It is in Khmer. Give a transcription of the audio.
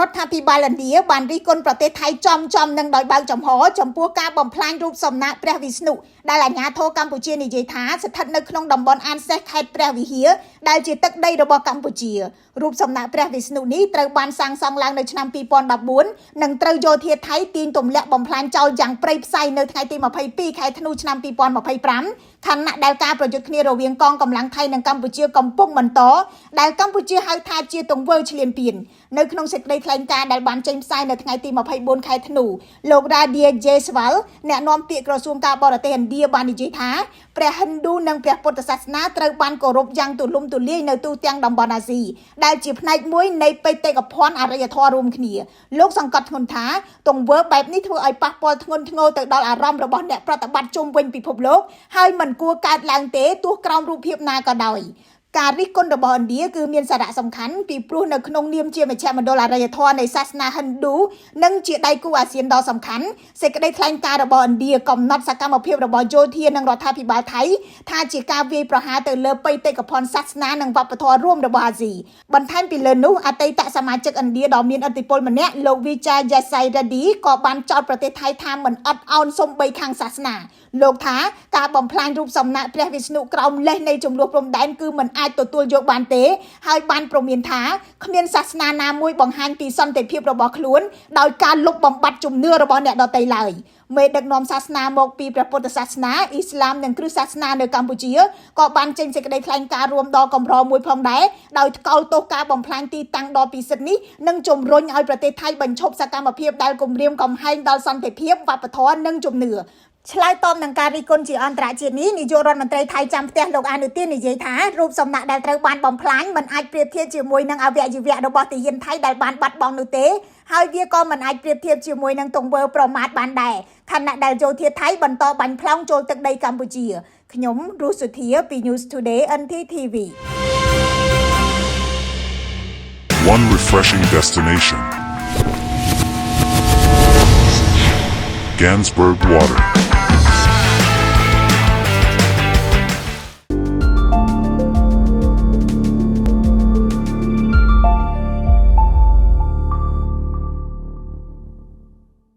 រដ្ឋាភិបាលឥណ្ឌាបានរិះគន់ប្រទេសថៃចំនឹងដោយបើកចំហចំពោះការបំផ្លាញរូបសំណាកព្រះវិស្ណុដែលអាជ្ញាធរកម្ពុជានិយាយថាស្ថិតនៅក្នុងតំបន់អានសេះខេត្តព្រះវិហារដែលជាទឹកដីរបស់កម្ពុជារូបសំណាកព្រះវិស្ណុនេះត្រូវបានសាងសង់ឡើងនៅឆ្នាំ2014និងត្រូវយោធាថៃទាញទម្លាក់បំផ្លាញចោលយ៉ាងព្រៃផ្សៃនៅថ្ងៃទី22ខែធ្នូឆ្នាំ2025ខណៈដែលការប្រយុទ្ធគ្នារវាងកងកម្លាំងថៃនិងកម្ពុជាកំពុងបន្តដែលកម្ពុជាហៅថាជាទង្វើឈ្លានពាននៅក្នុងសេចក្តីថ្លែងការណ៍ដែលបានចេញផ្សាយនៅថ្ងៃទី24ខែធ្នូលោក Radhia Jaiswal អ្នកនាំពាក្យក្រសួងការបរទេសឥណ្ឌាបាននិយាយថាព្រះហិណ្ឌូនិងព្រះពុទ្ធសាសនាត្រូវបានគោរពយ៉ាងទូលំទូលាយនៅទូទាំងតំបន់អាស៊ីដែលជាផ្នែកមួយនៃបេតិកភណ្ឌអរិយធម៌រួមគ្នាលោកសង្កត់ធ្ងន់ថាទង្វើបែបនេះធ្វើឲ្យប៉ះពាល់ធ្ងន់ធ្ងរទៅដល់អារម្មណ៍របស់អ្នកប្រតិបត្តិជុំវិញពិភពលោកហើយមិនគួរកើតឡើងទេទោះក្រោមរូបភាពណាក៏ដោយការរិះគន់របស់ឥណ្ឌាគឺមានសារៈសំខាន់ពីព្រោះនៅក្នុងនាមជាមជ្ឈមណ្ឌលអរិយធម៌នៃសាសនាហិណ្ឌូនិងជាដៃគូអាស៊ានដ៏សំខាន់សេចក្តីថ្លែងការណ៍របស់ឥណ្ឌាកំណត់សកម្មភាពរបស់យោធានិងរដ្ឋាភិបាលថៃថាជាការវាយប្រហារទៅលើបេតិកភណ្ឌសាសនានិងវប្បធម៌រួមរបស់អាស៊ីបន្ថែមពីលើនោះអតីតសមាជិកឥណ្ឌាដ៏មានឥទ្ធិពលម្នាក់លោក Vijay Desai Reddy ក៏បានចោទប្រទេសថៃថាមិនអត់ឱនសូម្បីខាងសាសនាលោកថាការបំផ្លាញរូបសំណាកព្រះវិស្ណុក្រោមលេសនៃចំនួនព្រំដែនគឺមិនអាចទទួលយកបានទេហើយបានព្រមានថាគ្មានសាសនាណាមួយបង្ហាញពីសន្តិភាពរបស់ខ្លួនដោយការលុបបំបាត់ជំនឿរបស់អ្នកដទៃឡើយមេដឹកនាំសាសនាមកពីព្រះពុទ្ធសាសនាអ៊ីស្លាមនិងគ្រិស្តសាសនានៅកម្ពុជាក៏បានចេញសេចក្តីថ្លែងការណ៍រួមដ៏កម្រមួយផងដែរដោយថ្កោលទោសការបំផ្លាញទីតាំងដ៏ពិសិដ្ឋនេះនិងជំរុញឲ្យប្រទេសថៃបញ្ឈប់សកម្មភាពដែលគំរាមកំហែងដល់សន្តិភាពវប្បធម៌និងជំនឿឆ្លើយតបនឹងការរិះគន់ជាអន្តរជាតិនេះនាយករដ្ឋមន្ត្រីថៃចាំផ្ទះលោកអនុទាននិយាយថារូបសំណាកដែលត្រូវបានបំផ្លាញមិនអាចប្រៀបធៀបជាមួយនឹងអវយវៈរបស់ទាហានថៃដែលបានបាត់បង់នោះទេហើយវាក៏មិនអាចប្រៀបធៀបជាមួយនឹងទង្វើប្រមាថបានដែរខណៈដែលយោធាថៃបន្តបាញ់ផ្លោងចូលទឹកដីកម្ពុជាខ្ញុំរស់សុធាពី News Today NTTV One refreshing destination. Gansberg Water.